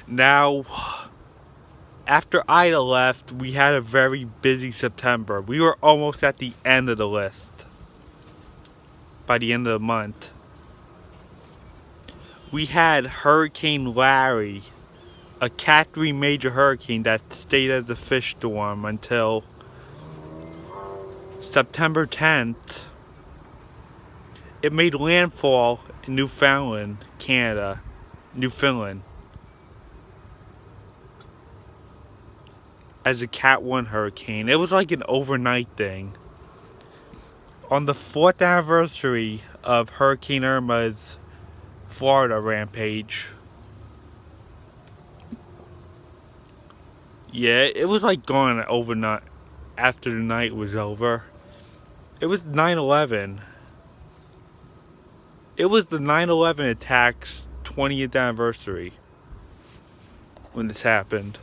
Now, after Ida left, we had a very busy September. We were almost at the end of the list by the end of the month. We had Hurricane Larry, a Cat 3 major hurricane that stayed as a fish storm until September 10th. It made landfall in Newfoundland, Canada, Newfoundland, as a Cat 1 hurricane. It was like an overnight thing. On the 4th anniversary of Hurricane Irma's Florida rampage, yeah, it was like gone overnight after the night was over. It was 9/11. It was the 9/11 attacks 20th anniversary when this happened.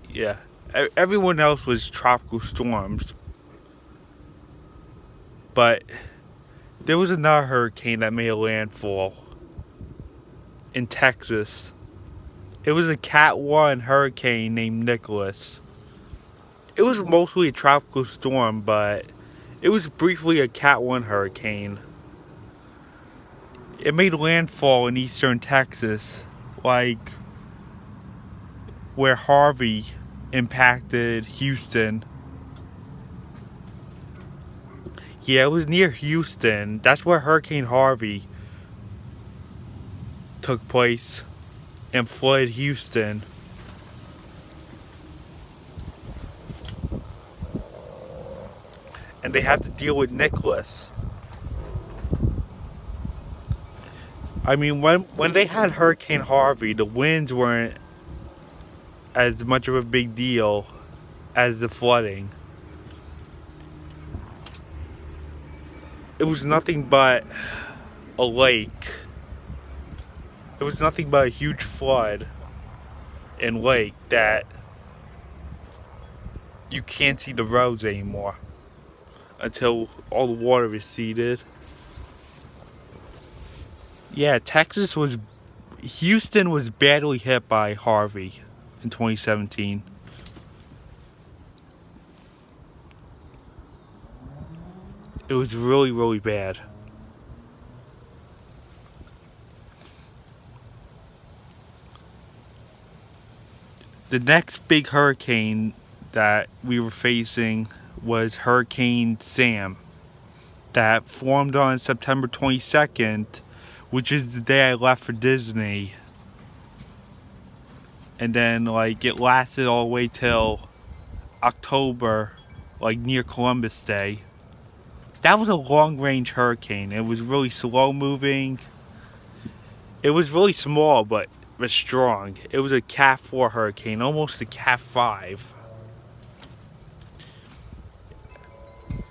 Yeah. Everyone else was tropical storms. But there was another hurricane that made a landfall in Texas. It was a Cat 1 hurricane named Nicholas. It was mostly a tropical storm, but it was briefly a Cat 1 hurricane. It made landfall in eastern Texas, like where Harvey impacted Houston. Yeah, it was near Houston. That's where Hurricane Harvey took place and flooded Houston. And they had to deal with Nicholas. I mean, when they had Hurricane Harvey, the winds weren't as much of a big deal as the flooding. It was nothing but a lake. It was nothing but a huge flood and lake that you can't see the roads anymore until all the water receded. Yeah, Houston was badly hit by Harvey in 2017. It was really, really bad. The next big hurricane that we were facing was Hurricane Sam, that formed on September 22nd, which is the day I left for Disney. And then, like, it lasted all the way till October, like near Columbus Day. That was a long-range hurricane. It was really slow moving. It was really small, but strong. It was a Cat 4 hurricane, almost a Cat 5.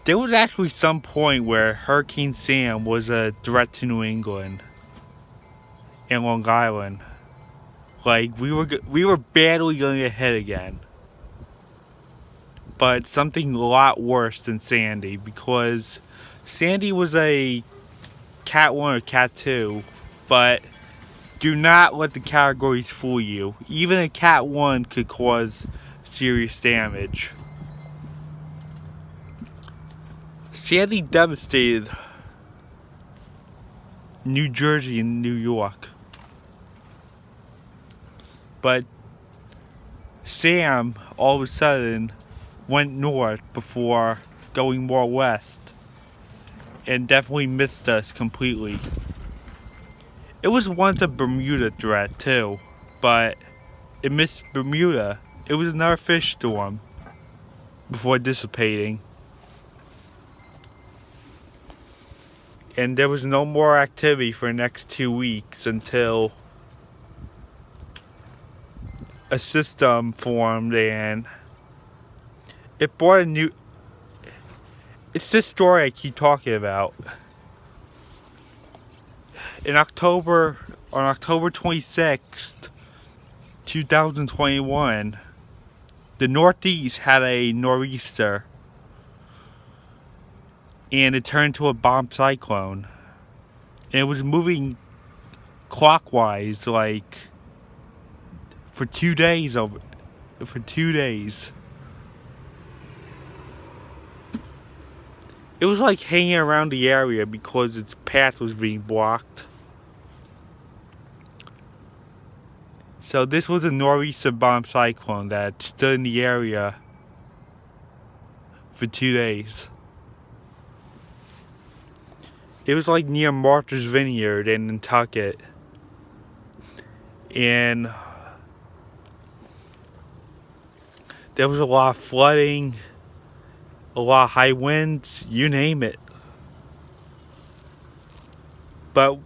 There was actually some point where Hurricane Sam was a threat to New England and Long Island. Like, we were badly going to get hit again. But something a lot worse than Sandy, because Sandy was a Cat 1 or Cat 2, but do not let the categories fool you. Even a Cat 1 could cause serious damage. Sandy devastated New Jersey and New York. But Sam, all of a sudden, went north before going more west. And definitely missed us completely. It was once a Bermuda threat too, but it missed Bermuda. It was another fish storm before dissipating. And there was no more activity for the next 2 weeks until a system formed, and it brought a new... It's this story I keep talking about. On October 26th, 2021, the Northeast had a nor'easter. and it turned to a bomb cyclone. And it was moving clockwise like for 2 days over for 2 days. It was like hanging around the area because its path was being blocked. So this was a nor'easter bomb cyclone that stood in the area for 2 days. It was like near Martha's Vineyard in Nantucket. And there was a lot of flooding, a lot of high winds, you name it. But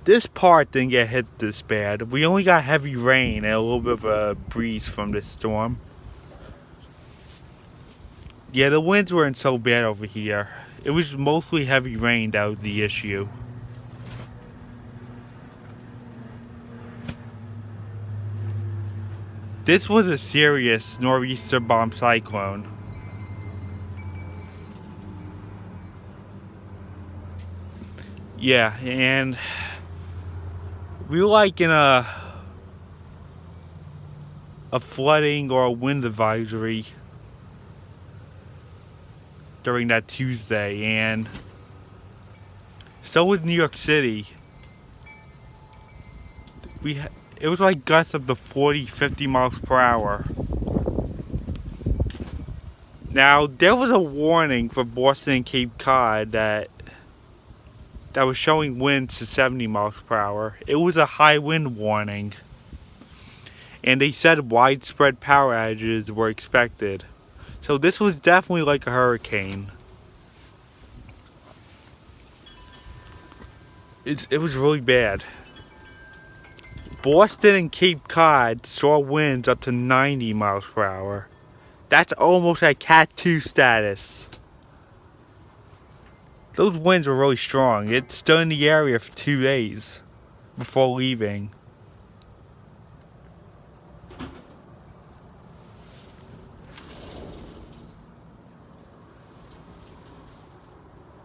this part didn't get hit this bad. We only got heavy rain and a little bit of a breeze from this storm. Yeah, the winds weren't so bad over here. It was mostly heavy rain that was the issue. This was a serious nor'easter bomb cyclone. Yeah, and we were like in a flooding or a wind advisory during that Tuesday, and so was New York City. It was like gusts up to 40, 50 miles per hour. Now, there was a warning for Boston and Cape Cod that was showing winds to 70 miles per hour. It was a high wind warning. And they said widespread power outages were expected. So this was definitely like a hurricane. It was really bad. Boston and Cape Cod saw winds up to 90 miles per hour. That's almost at Cat 2 status. Those winds were really strong. It stood in the area for 2 days before leaving.